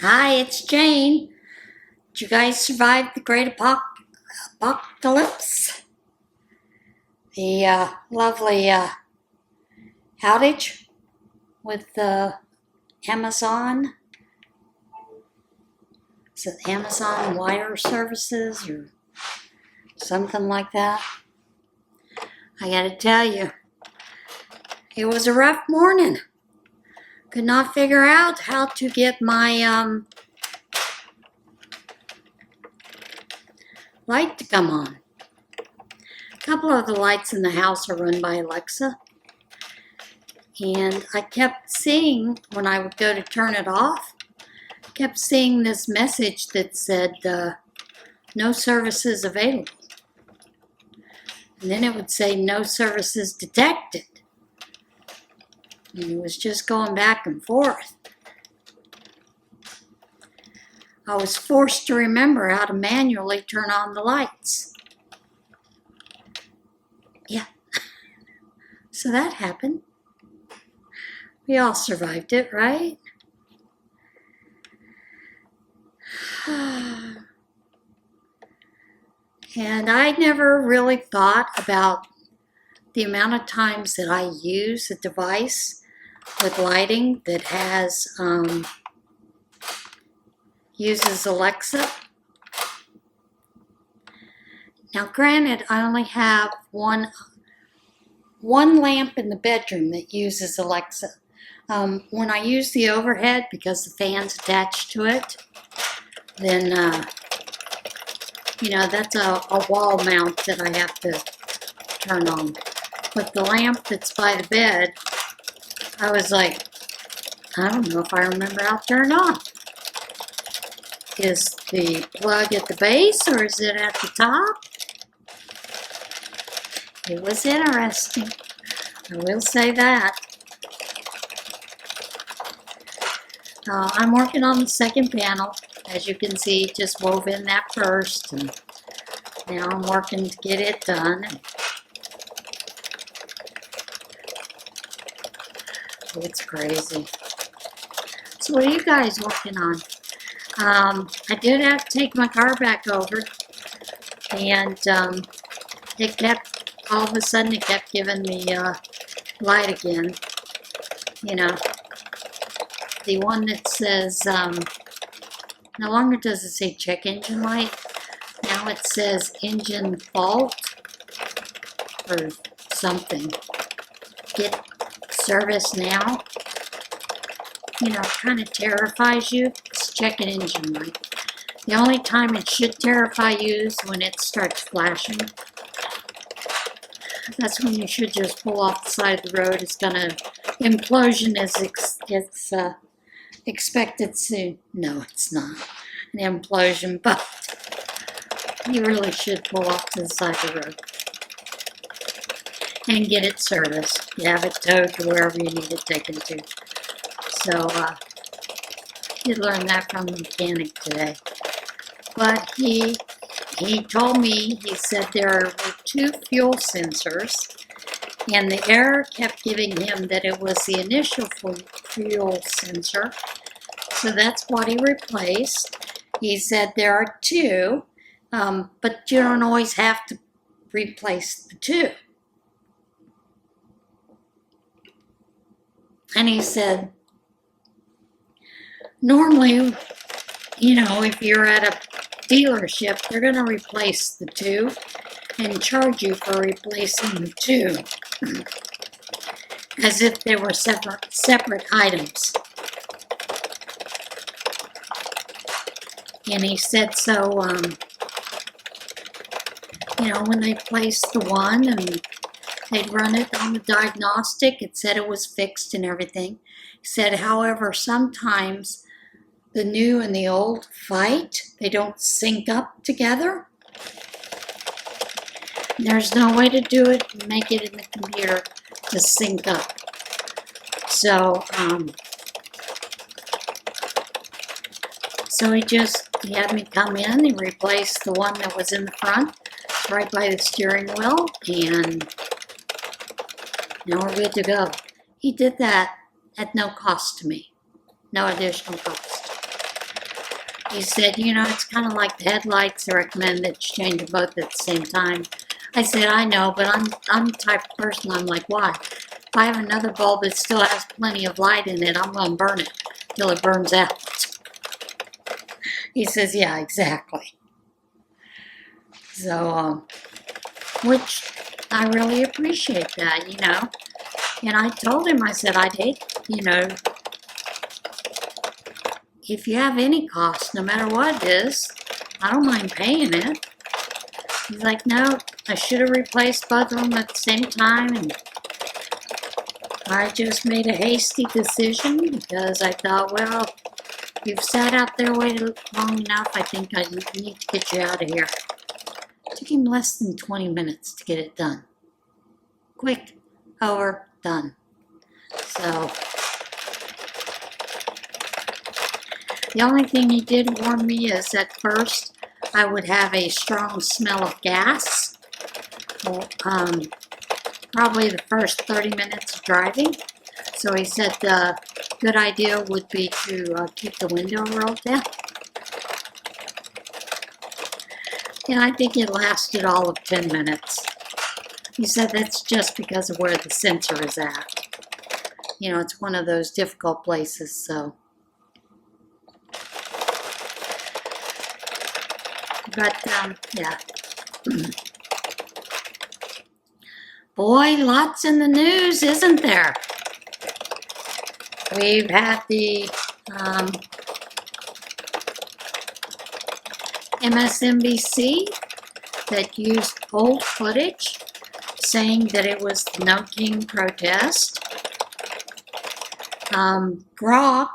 Hi, it's Jane. Did you guys survive the great apocalypse? The lovely outage with the Amazon? Is it Amazon Wire Services or something like that? I gotta tell you, it was a rough morning. Could not figure out how to get my light to come on. A couple of the lights in the house are run by Alexa. And I kept seeing, when I would go to turn it off, kept seeing this message that said, no services available. And then it would say, no services detected. And it was just going back and forth. I was forced to remember how to manually turn on the lights. Yeah. So that happened. We all survived it, right? And I never really thought about the amount of times that I use a device with lighting that has uses Alexa. Now, granted, I only have one lamp in the bedroom that uses Alexa. When I use the overhead, because the fan's attached to it, then, that's a wall mount that I have to turn on. But the lamp that's by the bed, I was like, I don't know if I remember how to turn it on. Is the plug at the base or is it at the top? It was interesting. I will say that. I'm working on the second panel. As you can see, just wove in that first, and now I'm working to get it done. It's crazy. So what are you guys working on? I did have to take my car back over, and it kept, all of a sudden it kept giving me light again. You know, the one that says, no longer does it say check engine light. Now it says engine fault or something. Get service now. You know, it kind of terrifies you. It's check an engine light. The only time it should terrify you is when it starts flashing. That's when you should just pull off the side of the road. It's gonna, implosion is expected soon. No, it's not an implosion, but you really should pull off to the side of the road and get it serviced. You have it towed to wherever you need it taken to. So, you learned that from the mechanic today. But he told me, he said there were 2 fuel sensors, and the error kept giving him that it was the initial fuel sensor. So that's what he replaced. He said there are 2, but you don't always have to replace the 2. And he said, normally, you know, if you're at a dealership, they're going to replace the 2 and charge you for replacing the 2 as if they were separate items. And he said, so, you know, when they placed the one and they'd run it on the diagnostic, it said it was fixed and everything. He said, however, sometimes the new and the old fight. They don't sync up together. There's no way to do it and make it in the computer to sync up. So, he had me come in and replace the one that was in the front, right by the steering wheel, and now we're good to go. He did that at no cost to me, no additional cost. He said, you know, it's kind of like the headlights. I recommend that you change them both at the same time. I said, I know, but I'm the type of person, I'm like, why? If I have another bulb that still has plenty of light in it, I'm going to burn it till it burns out. He says, yeah, exactly. So, which I really appreciate that, you know. And I told him, I said, I'd hate, you know, if you have any cost, no matter what it is, I don't mind paying it. He's like, no, I should have replaced both of them at the same time, and I just made a hasty decision because I thought, well, you've sat out there waiting long enough, I think I need to get you out of here. It took him less than 20 minutes to get it done. Quick, over, done. So, the only thing he did warn me is at first I would have a strong smell of gas. Probably the first 30 minutes of driving. So he said the good idea would be to keep the window rolled down. And I think it lasted all of 10 minutes. He said that's just because of where the sensor is at. You know, it's one of those difficult places, so. But, yeah. Boy, lots in the news, isn't there? We've had the MSNBC that used old footage saying that it was the No King protest. Grok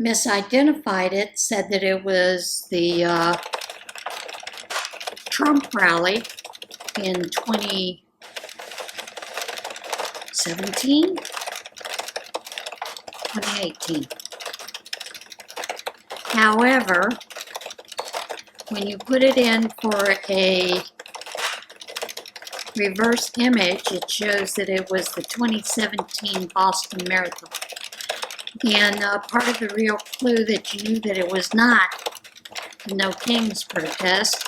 misidentified it, said that it was the Trump rally in 2017, 2018. However, when you put it in for a reverse image, it shows that it was the 2017 Boston Marathon. And part of the real clue that you knew that it was not the No Kings protest,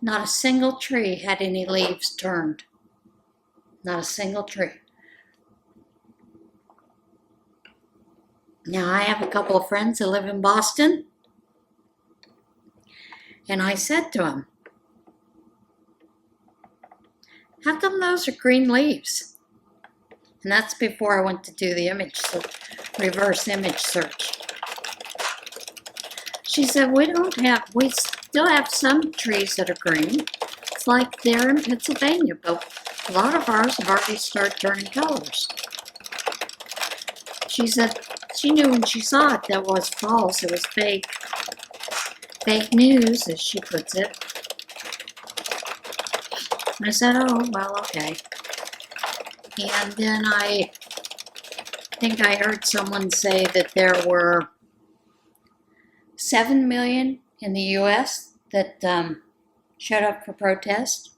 not a single tree had any leaves turned. Not a single tree. Now, I have a couple of friends that live in Boston, and I said to them, how come those are green leaves? And that's before I went to do the reverse image search. She said, we still have some trees that are green. It's like there in Pennsylvania, but a lot of ours have already started turning colors. She said she knew when she saw it that was false, it was fake. Fake news, as she puts it. I said, oh, well, okay. And then I think I heard someone say that there were 7 million in the U.S. that showed up for protest.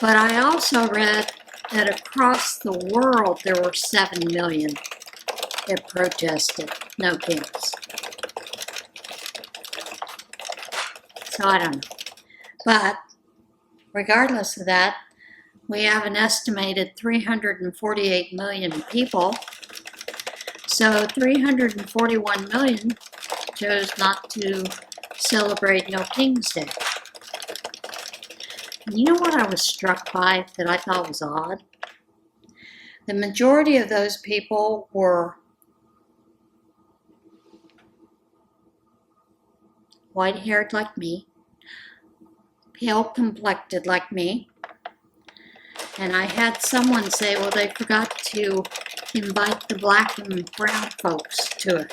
But I also read that across the world there were 7 million that protested No Kings. So I don't know. But regardless of that, we have an estimated 348 million people. So 341 million chose not to celebrate No King's Day. And you know what I was struck by that I thought was odd? The majority of those people were white-haired like me, pale-complected like me, and I had someone say, well, they forgot to invite the black and brown folks to it.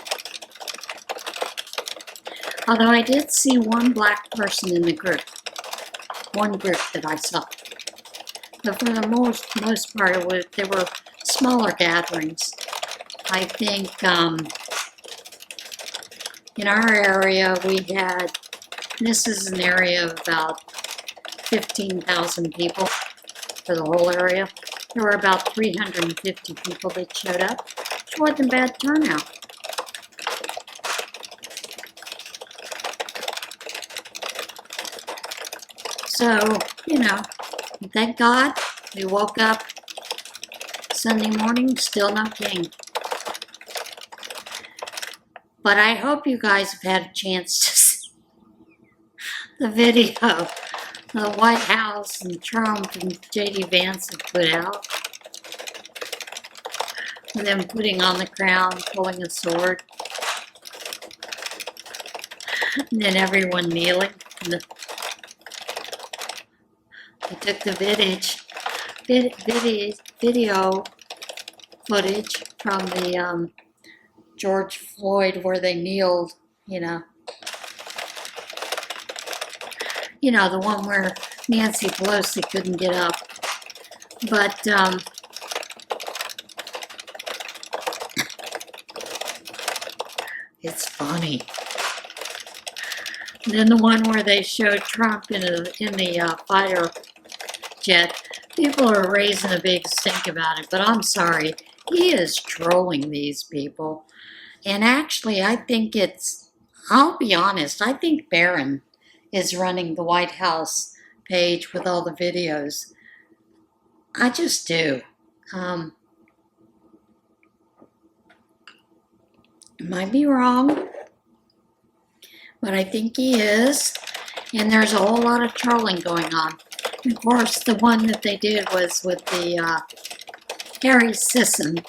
Although I did see one black person in the group, one group that I saw. But for the most part, there were smaller gatherings. I think in our area we had, this is an area of about 15,000 people for the whole area. There were about 350 people that showed up, which wasn't a bad turnout. So, you know, thank God we woke up Sunday morning, still no king. But I hope you guys have had a chance to see the video the White House and Trump and J.D. Vance have put out. And them putting on the crown, pulling a sword. And then everyone kneeling. They took the video footage from the George Floyd where they kneeled, you know. You know, the one where Nancy Pelosi couldn't get up. But, it's funny. And then the one where they showed Trump in the fighter jet. People are raising a big stink about it, but I'm sorry. He is trolling these people. And actually, I think I'll be honest, I think Barron is running the White House page with all the videos. I just do. Might be wrong, but I think he is. And there's a whole lot of trolling going on. And of course, the one that they did was with the Harry Sisson,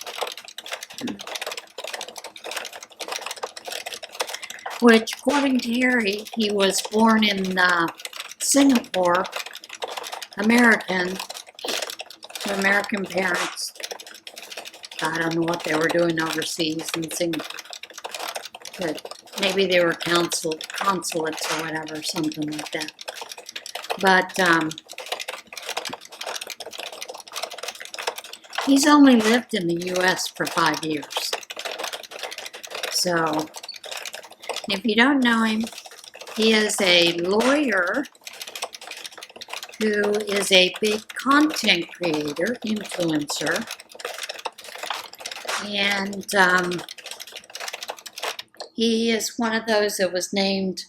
which, according to Harry, he was born in Singapore, American, to American parents. I don't know what they were doing overseas in Singapore, but maybe they were consulates or whatever, something like that. But he's only lived in the U.S. for 5 years. So, if you don't know him, he is a lawyer who is a big content creator, influencer, and he is one of those that was named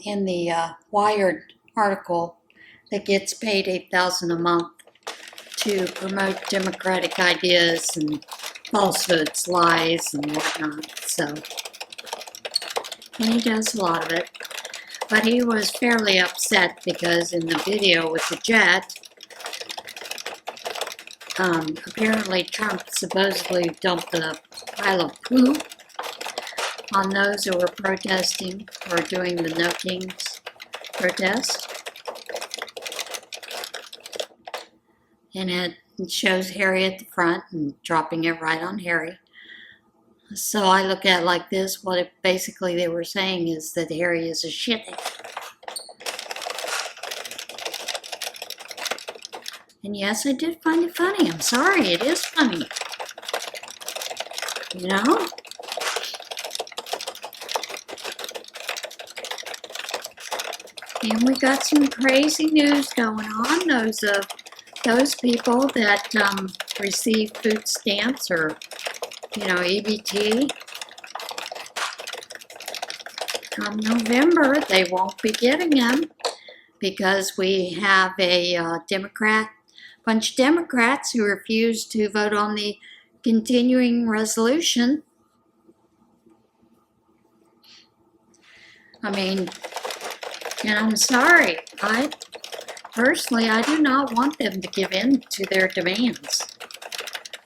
in the Wired article that gets paid $8,000 a month to promote democratic ideas and falsehoods, lies, and whatnot. So, and he does a lot of it. But he was fairly upset because in the video with the jet, apparently Trump supposedly dumped a pile of poop on those who were protesting or doing the No Kings protest. And it shows Harry at the front and dropping it right on Harry. So I look at it like this. What basically they were saying is that Harry is a shithead. And yes, I did find it funny. I'm sorry, it is funny. You know? And we got some crazy news going on. Those people that receive food stamps or, you know, EBT. Come November, they won't be getting them because we have a bunch of Democrats who refuse to vote on the continuing resolution. I mean, and I'm sorry, personally, I do not want them to give in to their demands.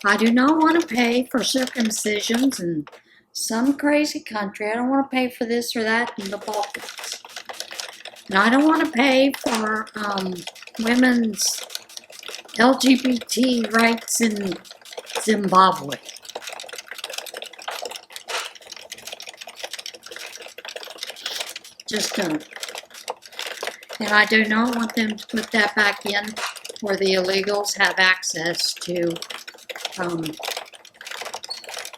I do not want to pay for circumcisions in some crazy country. I don't want to pay for this or that in the Balkans. And I don't want to pay for women's LGBT rights in Zimbabwe. Just don't. And I do not want them to put that back in where the illegals have access to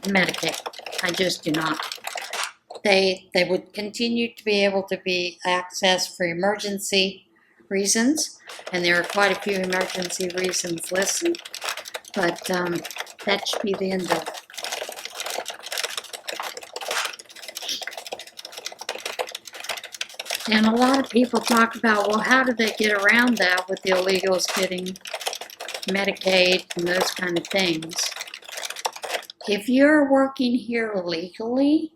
Medicaid. I just do not. They would continue to be able to be accessed for emergency reasons, and there are quite a few emergency reasons listed, but that should be the end of it. And a lot of people talk about, well, how do they get around that with the illegals getting Medicaid and those kind of things? If you're working here legally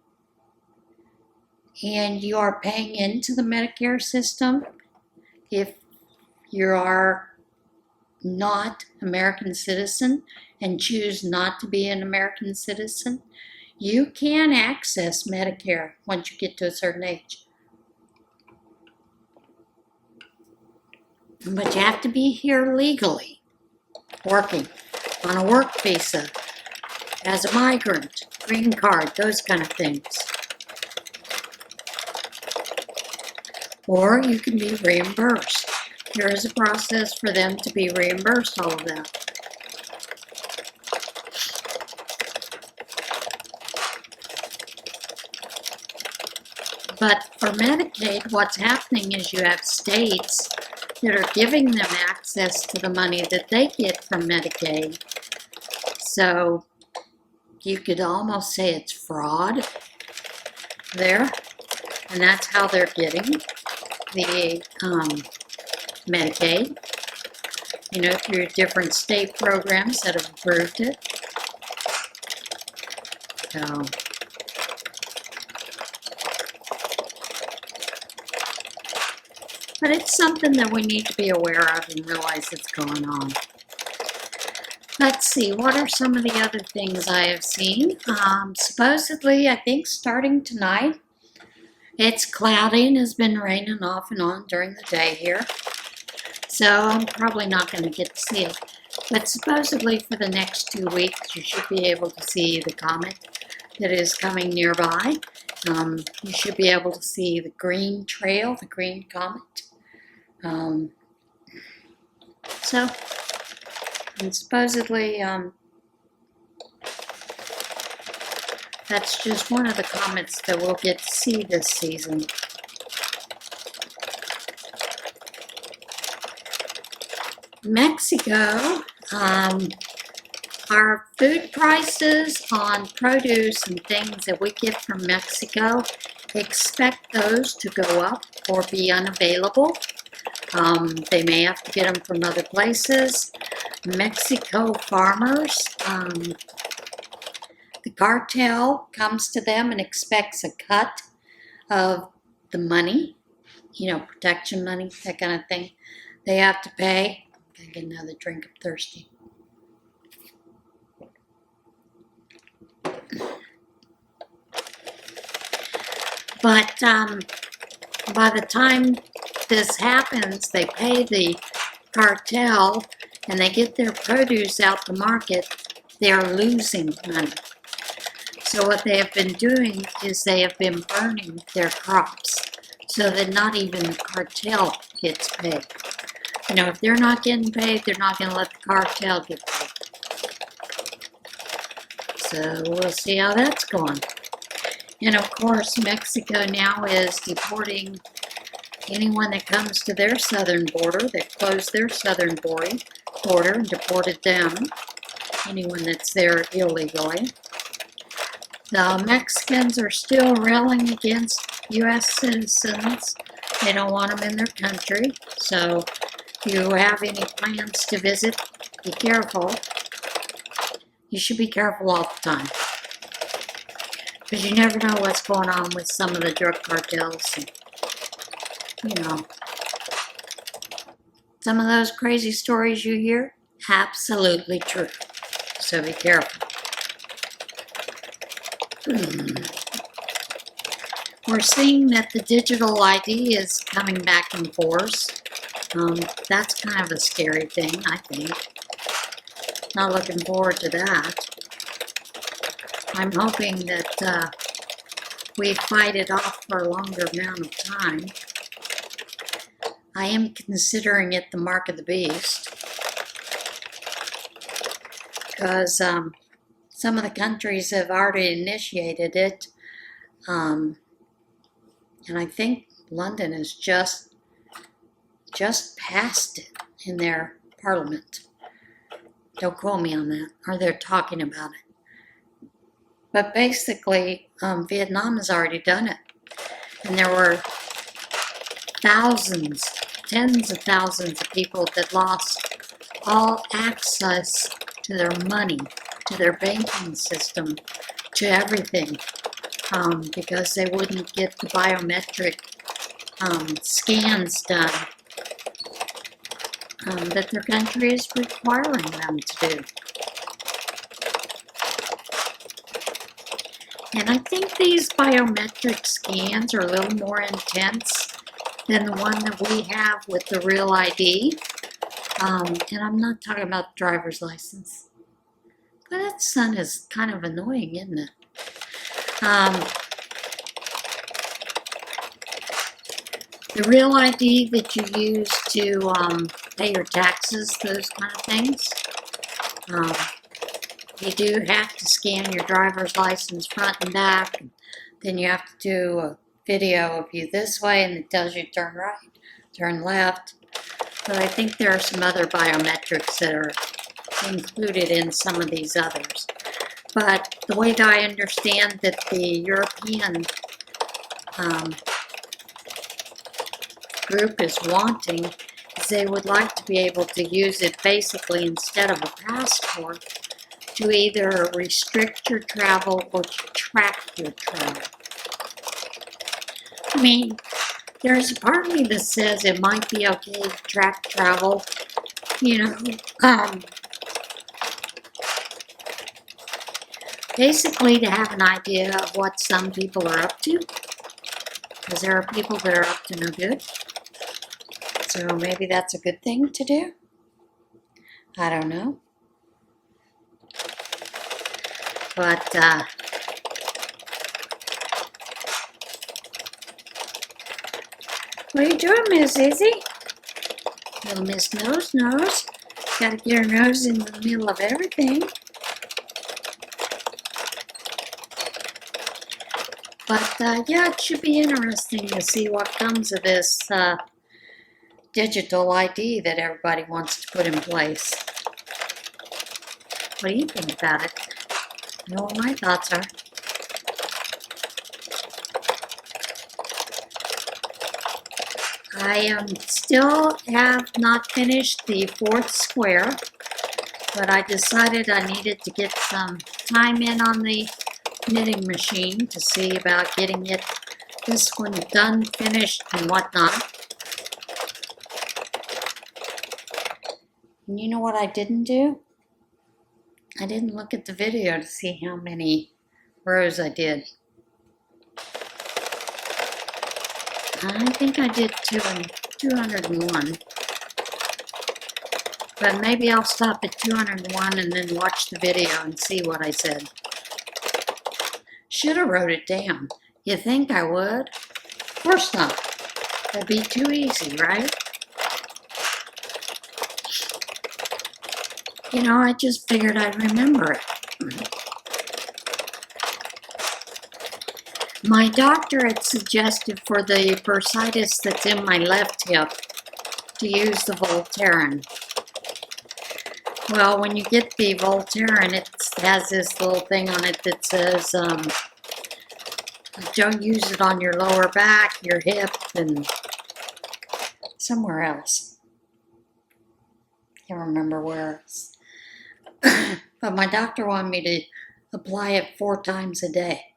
and you are paying into the Medicare system, if you are not American citizen and choose not to be an American citizen, you can access Medicare once you get to a certain age. But you have to be here legally, working on a work visa, as a migrant, green card, those kind of things. Or you can be reimbursed. There is a process for them to be reimbursed, all of that. But for Medicaid, what's happening is you have states that are giving them access to the money that they get from Medicaid. So you could almost say it's fraud there. And that's how they're getting the Medicaid, you know, through different state programs that have approved it. So, but it's something that we need to be aware of and realize that's going on. Let's see, what are some of the other things I have seen? Supposedly, I think starting tonight, it's cloudy and has been raining off and on during the day here. So I'm probably not going to get to see it. But supposedly for the next 2 weeks, you should be able to see the comet that is coming nearby. You should be able to see the green trail, the green comet. And supposedly, that's just one of the comets that we'll get to see this season. Mexico, our food prices on produce and things that we get from Mexico, expect those to go up or be unavailable. They may have to get them from other places. Mexico farmers, the cartel comes to them and expects a cut of the money, you know, protection money, that kind of thing. They have to pay. Gotta get another drink, I'm thirsty. But by the time this happens, they pay the cartel and they get their produce out the market, they're losing money. So what they have been doing is they have been burning their crops so that not even the cartel gets paid. You know, if they're not getting paid, they're not going to let the cartel get paid. So we'll see how that's going. And of course, Mexico now is deporting anyone that comes to their southern border. They've closed their southern border and deported them. Anyone that's there illegally. The Mexicans are still railing against U.S. citizens. They don't want them in their country. So if you have any plans to visit, be careful. You should be careful all the time. Because you never know what's going on with some of the drug cartels. And, you know, some of those crazy stories you hear, absolutely true. So be careful. We're seeing that the digital ID is coming back in force. That's kind of a scary thing, I think. Not looking forward to that. I'm hoping that we fight it off for a longer amount of time. I am considering it the mark of the beast. Because some of the countries have already initiated it. And I think London has just passed it in their parliament. Don't quote me on that. Or they're talking about it. But basically, Vietnam has already done it. And there were thousands, tens of thousands of people that lost all access to their money, to their banking system, to everything, because they wouldn't get the biometric scans done that their country is requiring them to do. And I think these biometric scans are a little more intense than the one that we have with the real ID. And I'm not talking about the driver's license. But that sun is kind of annoying, isn't it? The real ID that you use to pay your taxes, those kind of things, you do have to scan your driver's license front and back. And then you have to do a video of you this way, and it tells you turn right, turn left. But I think there are some other biometrics that are included in some of these others. But the way that I understand that the European group is wanting is they would like to be able to use it basically instead of a passport to either restrict your travel or to track your travel. I mean, there's a part of me that says it might be okay to track travel, you know, basically to have an idea of what some people are up to, because there are people that are up to no good. So maybe that's a good thing to do. I don't know. But, what are you doing, Miss Izzy? Little Miss Nose. Gotta get her nose in the middle of everything. But, yeah, it should be interesting to see what comes of this digital ID that everybody wants to put in place. What do you think about it? You know what my thoughts are. I still have not finished the fourth square, but I decided I needed to get some time in on the knitting machine to see about getting this one done, finished, and whatnot. And you know what I didn't do? I didn't look at the video to see how many rows I did. I think I did 201. But maybe I'll stop at 201 and then watch the video and see what I said. Should have wrote it down. You think I would? Of course not. That'd be too easy, right? You know, I just figured I'd remember it. My doctor had suggested for the bursitis that's in my left hip to use the Voltaren. Well, when you get the Voltaren, it has this little thing on it that says, don't use it on your lower back, your hip, and somewhere else. Can't remember where else. But my doctor wanted me to apply it 4 times a day.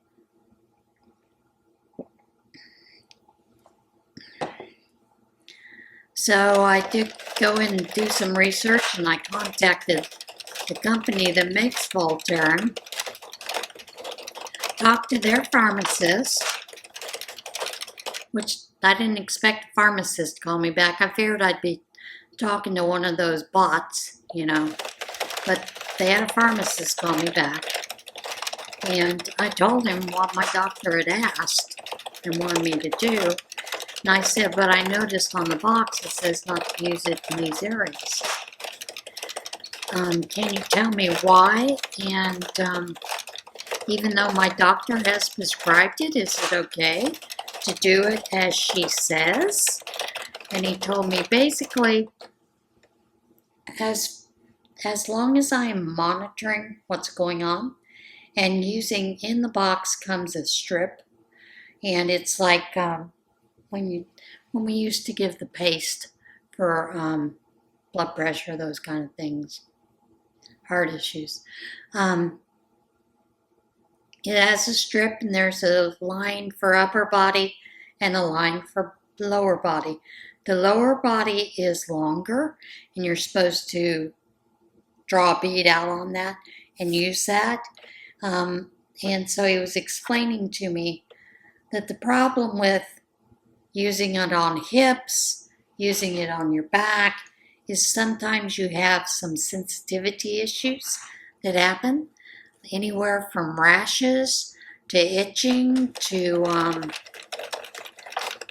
So I did go in and do some research, and I contacted the company that makes Voltaren, talked to their pharmacist, which I didn't expect a pharmacist to call me back. I figured I'd be talking to one of those bots, you know, but they had a pharmacist call me back, and I told him what my doctor had asked and wanted me to do, and I said, but I noticed on the box it says not to use it in these areas. Can you tell me why? And even though my doctor has prescribed it, is it okay to do it as she says? And he told me basically, as long as I am monitoring what's going on, and using, in the box comes a strip, and it's like when when we used to give the paste for blood pressure, those kind of things, heart issues. It has a strip, and there's a line for upper body and a line for lower body. The lower body is longer, and you're supposed to draw a bead out on that and use that. And so he was explaining to me that the problem with using it on hips, using it on your back, is sometimes you have some sensitivity issues that happen. Anywhere from rashes to itching to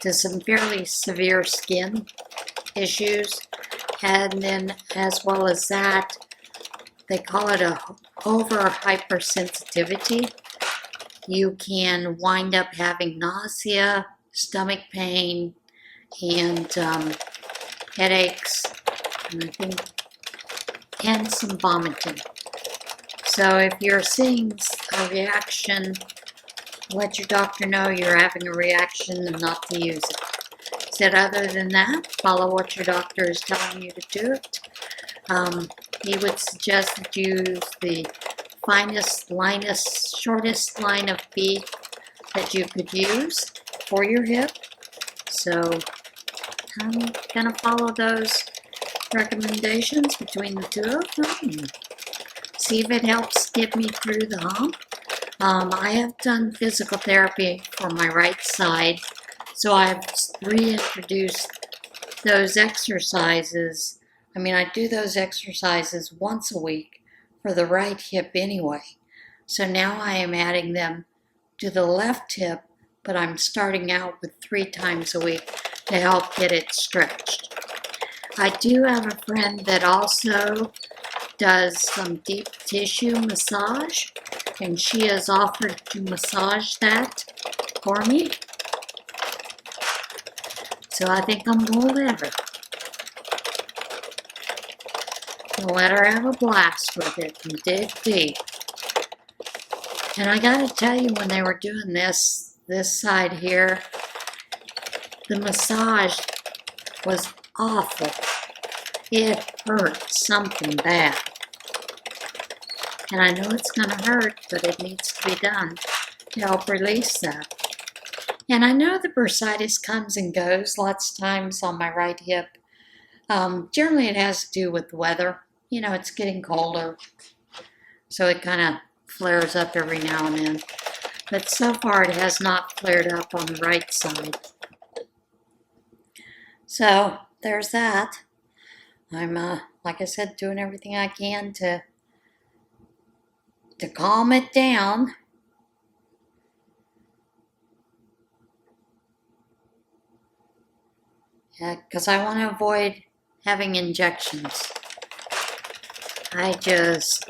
some fairly severe skin issues. And then as well as that, they call it a over hypersensitivity. You can wind up having nausea, stomach pain, and headaches, and some vomiting. So if you're seeing a reaction, let your doctor know you're having a reaction and not to use it. Said other than that, follow what your doctor is telling you to do it. He would suggest that you use the finest, shortest line of bead that you could use for your hip. So I'm going to follow those recommendations between the two of them. See if it helps get me through the hump. I have done physical therapy for my right side, so I've reintroduced those exercises. I do those exercises once a week for the right hip anyway. So now I am adding them to the left hip, but I'm starting out with 3 times a week to help get it stretched. I do have a friend that also does some deep tissue massage, and she has offered to massage that for me. So I think I'm going to let her. I'll let her have a blast with it and dig deep. And I gotta tell you, when they were doing this side here, the massage was awful. It hurt something bad. And I know it's going to hurt, but it needs to be done to help release that. And I know the bursitis comes and goes lots of times on my right hip. Generally it has to do with the weather. It's getting colder, so it kind of flares up every now and then. But so far it has not flared up on the right side. So there's that. I'm, like I said, doing everything I can to calm it down. Because I want to avoid having injections. I just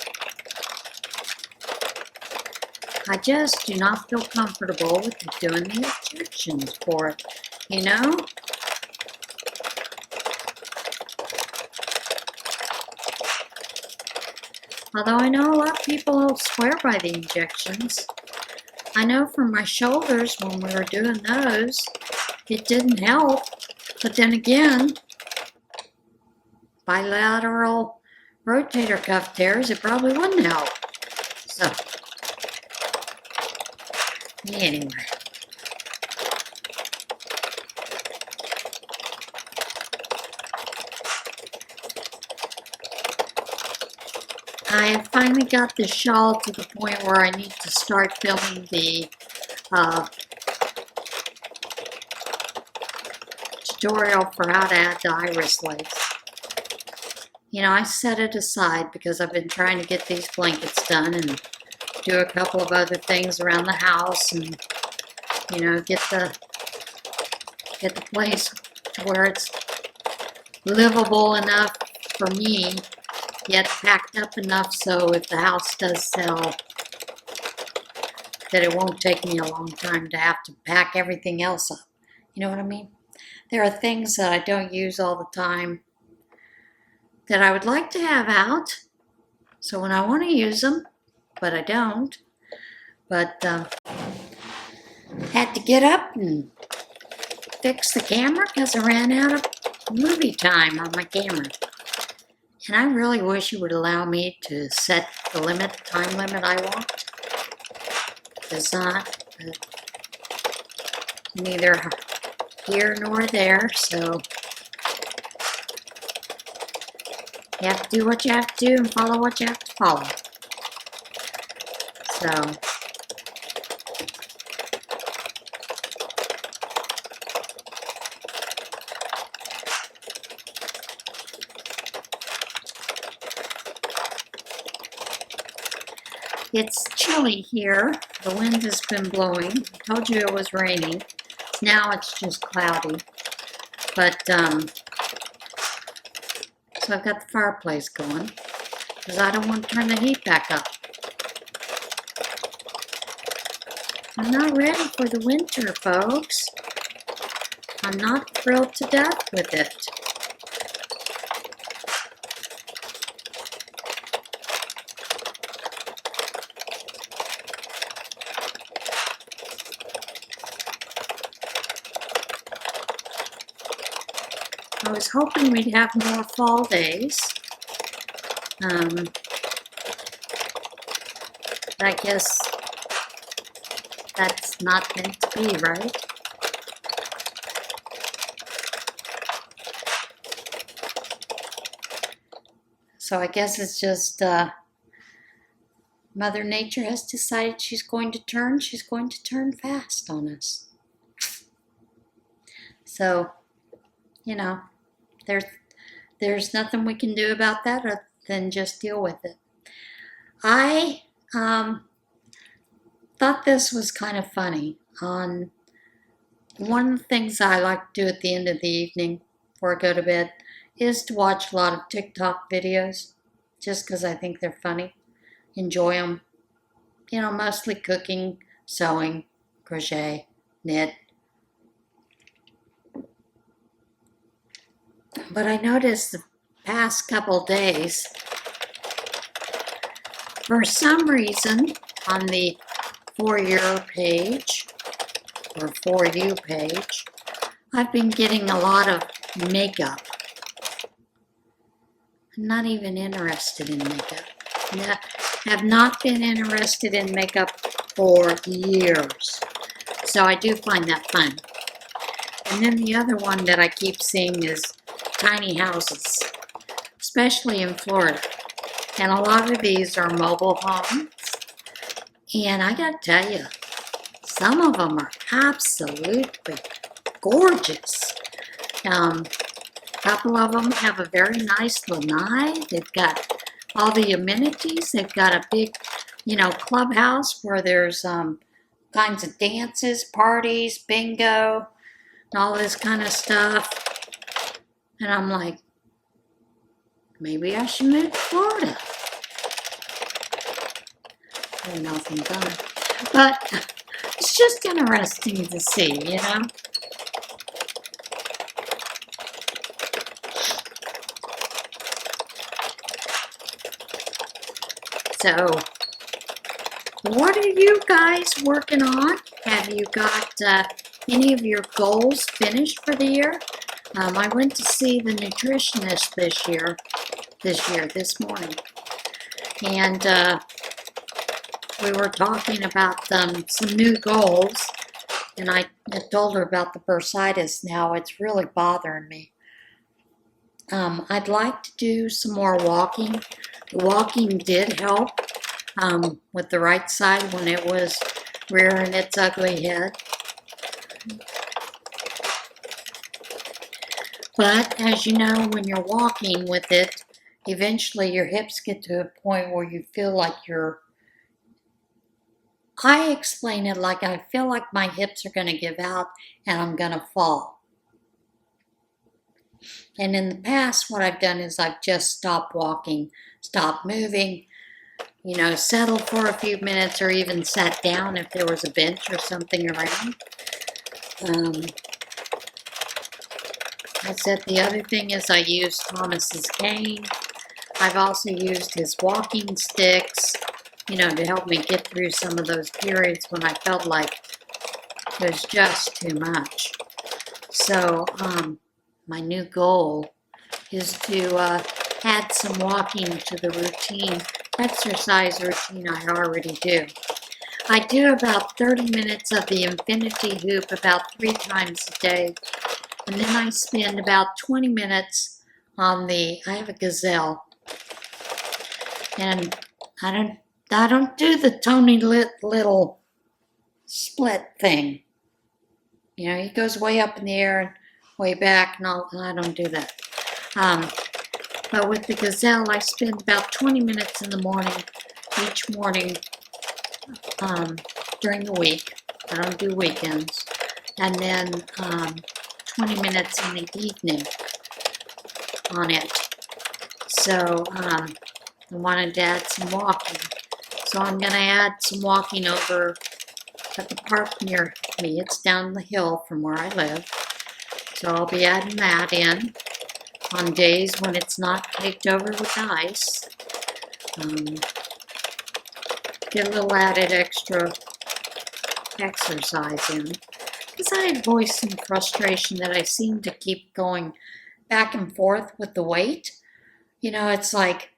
do not feel comfortable with doing the injections for it, Although I know a lot of people swear by the injections. I know for my shoulders, when we were doing those, it didn't help. But then again, bilateral rotator cuff tears, it probably wouldn't help. So, anyway. I have finally got the shawl to the point where I need to start filming the tutorial for how to add the iris lace. I set it aside because I've been trying to get these blankets done and do a couple of other things around the house and, get the place to where it's livable enough for me, yet packed up enough so if the house does sell, that it won't take me a long time to have to pack everything else up. You know what I mean? There are things that I don't use all the time that I would like to have out, so when I want to use them, but I don't. But had to get up and fix the camera because I ran out of movie time on my camera. And I really wish you would allow me to set the time limit I want. It's not neither here nor there, so you have to do what you have to do and follow what you have to follow. So, it's chilly here. The wind has been blowing. I told you it was raining. Now it's just cloudy. But, so I've got the fireplace going because I don't want to turn the heat back up. I'm not ready for the winter, folks. I'm not thrilled to death with it. I was hoping we'd have more fall days. I guess that's not meant to be, right? So I guess it's just Mother Nature has decided she's going to turn fast on us. So, you know, there's nothing we can do about that other than just deal with it. I thought this was kind of funny. One of the things I like to do at the end of the evening before I go to bed is to watch a lot of TikTok videos just because I think they're funny. Enjoy them. You know, mostly cooking, sewing, crochet, knit. But I noticed the past couple days, for some reason, on the For Your page, or For You page, I've been getting a lot of makeup. I'm not even interested in makeup. Have not been interested in makeup for years. So I do find that fun. And then the other one that I keep seeing is tiny houses, especially in Florida. And a lot of these are mobile homes. And I gotta tell you, some of them are absolutely gorgeous. A couple of them have a very nice lanai. They've got all the amenities. They've got a big, clubhouse where there's kinds of dances, parties, bingo, and all this kind of stuff. And I'm like, maybe I should move to Florida. I don't know if I'm done. But it's just interesting to see, So, what are you guys working on? Have you got any of your goals finished for the year? I went to see the nutritionist this morning. And we were talking about some new goals. And I told her about the bursitis now. It's really bothering me. I'd like to do some more walking. The walking did help with the right side when it was rearing its ugly head. But as you know, when you're walking with it, eventually your hips get to a point where you feel like I explain it like I feel like my hips are going to give out and I'm going to fall. And in the past, what I've done is I've just stopped walking, stopped moving, settled for a few minutes or even sat down if there was a bench or something around. I said the other thing is I used Thomas's cane. I've also used his walking sticks, to help me get through some of those periods when I felt like it was just too much. So my new goal is to add some walking to the routine, exercise routine I already do. I do about 30 minutes of the infinity hoop about 3 times a day. And then I spend about 20 minutes on I have a gazelle. And I don't do the Tony Little split thing. You know, he goes way up in the air and way back, and I don't do that. But with the gazelle, I spend about 20 minutes in the morning, each morning, during the week. I don't do weekends. And then 20 minutes in the evening on it. So I wanted to add some walking. So I'm going to add some walking over at the park near me. It's down the hill from where I live. So I'll be adding that in on days when it's not caked over with ice. Get a little added extra exercise in. Because I had voiced some frustration that I seem to keep going back and forth with the weight. You know, it's like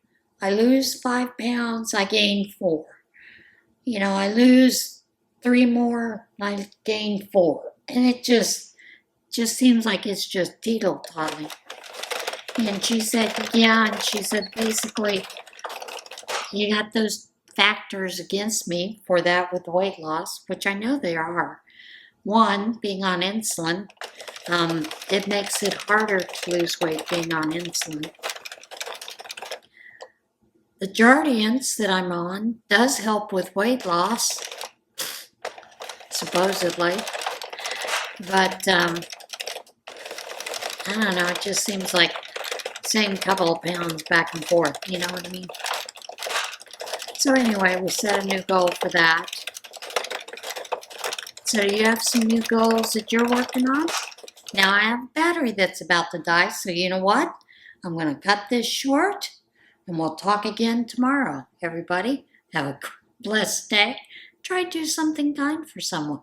I lose 5 pounds, I gain 4. You know, I lose 3 more, I gain 4. And it just seems like it's just teetle-tottling. And she said, yeah, and she said, basically, you got those factors against me for that with weight loss, which I know there are. One, being on insulin, it makes it harder to lose weight being on insulin. The Jardiance that I'm on does help with weight loss, supposedly. But, I don't know, it just seems like same couple of pounds back and forth, you know what I mean? So anyway, we set a new goal for that. So do you have some new goals that you're working on? Now I have a battery that's about to die, so you know what? I'm going to cut this short, and we'll talk again tomorrow. Everybody, have a blessed day. Try to do something kind for someone.